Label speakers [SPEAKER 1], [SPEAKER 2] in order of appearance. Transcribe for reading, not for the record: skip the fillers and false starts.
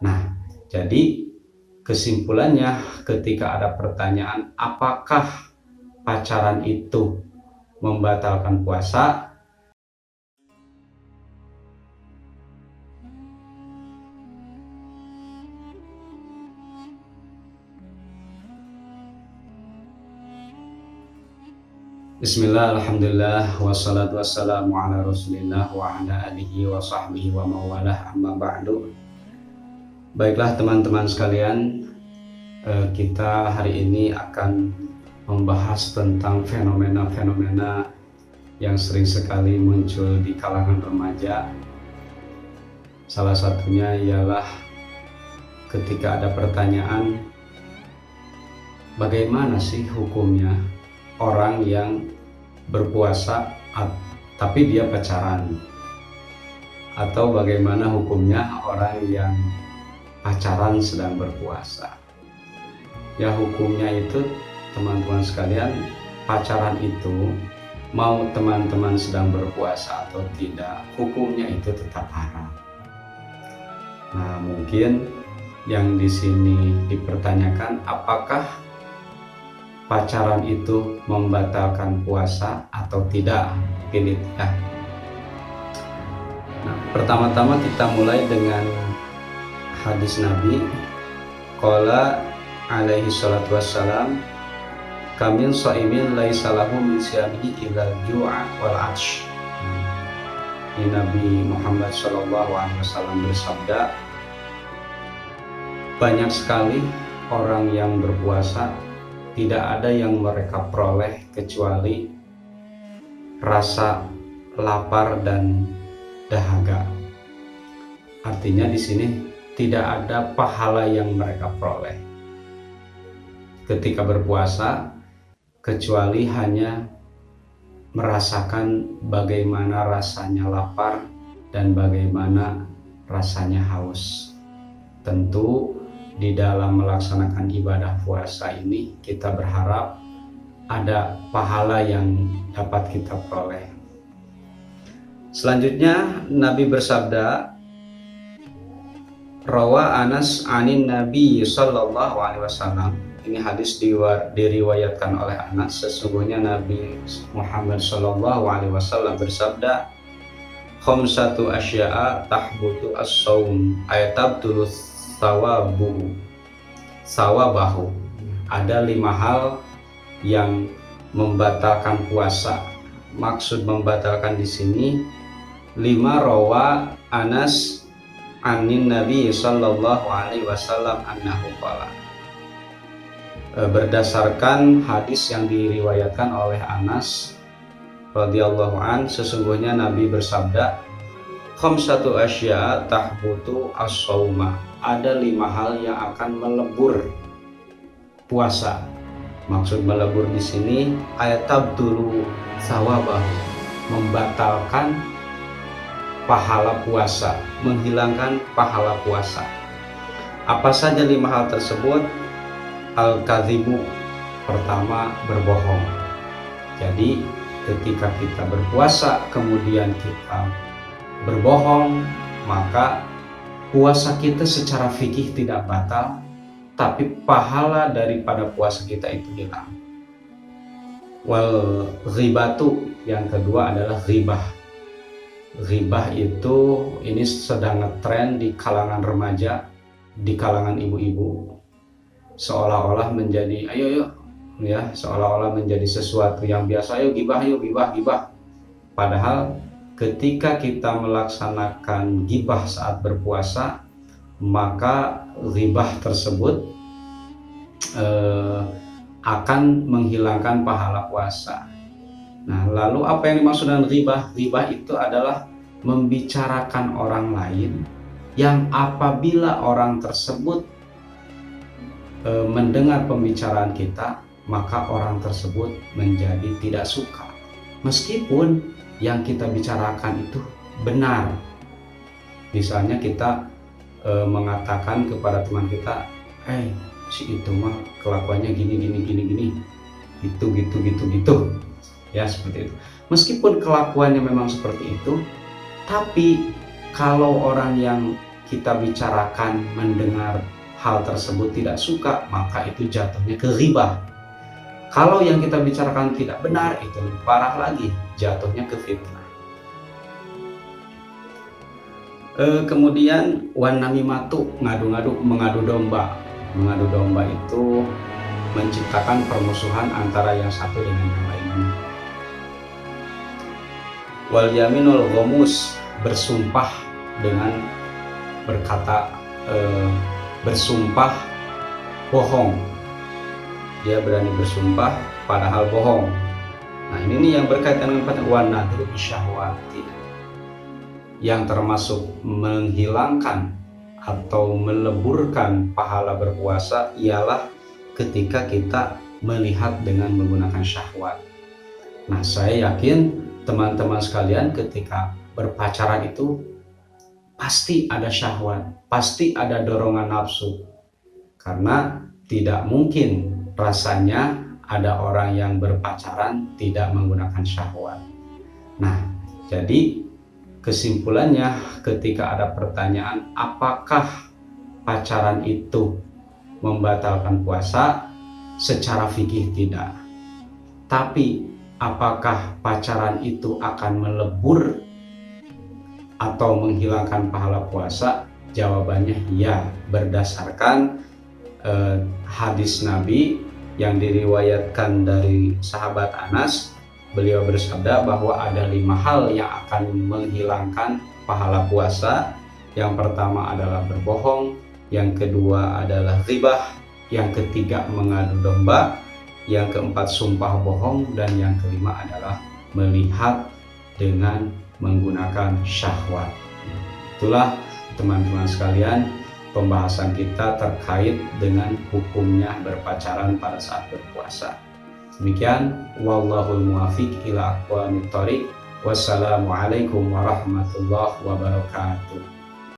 [SPEAKER 1] Nah, jadi kesimpulannya ketika ada pertanyaan apakah pacaran itu membatalkan puasa, Bismillah, alhamdulillah, wassalatu wassalamu ala rasulillah wa ala alihi wa sahbihi wa mawalah, amma ba'du. Baiklah teman-teman sekalian, kita hari ini akan membahas tentang fenomena-fenomena yang sering sekali muncul di kalangan remaja. Salah satunya ialah ketika ada pertanyaan, bagaimana sih hukumnya orang yang berpuasa tapi dia pacaran, atau bagaimana hukumnya orang yang pacaran sedang berpuasa. Ya, hukumnya itu teman-teman sekalian, pacaran itu mau teman-teman sedang berpuasa atau tidak, hukumnya itu tetap haram. Nah, mungkin yang di sini dipertanyakan apakah pacaran itu membatalkan puasa atau tidak, ini ya. Nah, pertama-tama kita mulai dengan hadis Nabi. Qala alaihi salatu wassalam, kamin shaimin laisa lahu min siyamihi illa ju'a wal 'atsh. Ini Nabi Muhammad SAW bersabda, banyak sekali orang yang berpuasa tidak ada yang mereka peroleh kecuali rasa lapar dan dahaga. Artinya di sini tidak ada pahala yang mereka peroleh ketika berpuasa kecuali hanya merasakan bagaimana rasanya lapar dan bagaimana rasanya haus. Tentu di dalam melaksanakan ibadah puasa ini kita berharap ada pahala yang dapat kita peroleh. Selanjutnya Nabi bersabda, rawa Anas anin Nabi sallallahu alaihi wasallam. Ini hadis diriwayatkan oleh Anas, sesungguhnya Nabi Muhammad sallallahu alaihi wasallam bersabda, khamsatu asya'a tahbutu as-saum ayatabdulu sawabahu. Ada 5 hal yang membatalkan puasa. Maksud membatalkan di sini 5 rawa Anas anin Nabi sallallahu alaihi wasallam annahu qala. Berdasarkan hadis yang diriwayatkan oleh Anas radhiyallahu an, sesungguhnya Nabi bersabda, khamsatu asya tahbutu as-sauma. Ada 5 hal yang akan melebur puasa. Maksud melebur di sini ayatabdulu sawabahu, membatalkan pahala puasa, menghilangkan pahala puasa. Apa saja 5 hal tersebut? Al-kadhibu, pertama berbohong. Jadi ketika kita berpuasa kemudian kita berbohong, maka puasa kita secara fikih tidak batal, tapi pahala daripada puasa kita itu hilang. Wal ghibatu, yang kedua adalah ghibah. Ghibah itu ini sedang ngetren di kalangan remaja, di kalangan ibu-ibu, seolah-olah menjadi ayo ya, seolah-olah menjadi sesuatu yang biasa, ayo gibah, yuk gibah. Padahal ketika kita melaksanakan gibah saat berpuasa, maka ghibah tersebut akan menghilangkan pahala puasa. Nah, lalu apa yang dimaksud dengan ghibah? Ghibah itu adalah membicarakan orang lain yang apabila orang tersebut mendengar pembicaraan kita, maka orang tersebut menjadi tidak suka, meskipun yang kita bicarakan itu benar. Misalnya kita mengatakan kepada teman kita, si itu mah kelakuannya gini, gitu, ya seperti itu. Meskipun kelakuannya memang seperti itu, tapi kalau orang yang kita bicarakan, mendengar hal tersebut tidak suka, maka itu jatuhnya ke ghibah. Kalau yang kita bicarakan tidak benar, itu lebih parah lagi, jatuhnya ke fitnah. Kemudian wan namimatu, mengadu domba. Mengadu domba itu menciptakan permusuhan antara yang satu dengan yang lainnya. Wal yaminul ghamus, bersumpah dengan berkata bersumpah bohong. Dia berani bersumpah padahal bohong. Nah, ini nih yang berkaitan dengan wan nadru bisyahwati, yang termasuk menghilangkan atau meleburkan pahala berpuasa ialah ketika kita melihat dengan menggunakan syahwat. Nah, saya yakin teman-teman sekalian ketika berpacaran itu pasti ada syahwat, pasti ada dorongan nafsu. Karena tidak mungkin rasanya ada orang yang berpacaran tidak menggunakan syahwat. Nah, jadi kesimpulannya ketika ada pertanyaan apakah pacaran itu membatalkan puasa, secara fikih tidak. Tapi apakah pacaran itu akan melebur atau menghilangkan pahala puasa? Jawabannya iya, berdasarkan hadis Nabi yang diriwayatkan dari sahabat Anas. Beliau bersabda bahwa ada 5 hal yang akan menghilangkan pahala puasa. Yang pertama adalah berbohong, yang kedua adalah ghibah, yang ketiga mengadu domba, yang keempat sumpah bohong, dan yang kelima adalah melihat dengan menggunakan syahwat. Itulah teman-teman sekalian pembahasan kita terkait dengan hukumnya berpacaran pada saat berpuasa. Demikian, wallahul muwaffiq ila aqwamit thoriq. Wassalamualaikum warahmatullahi wabarakatuh.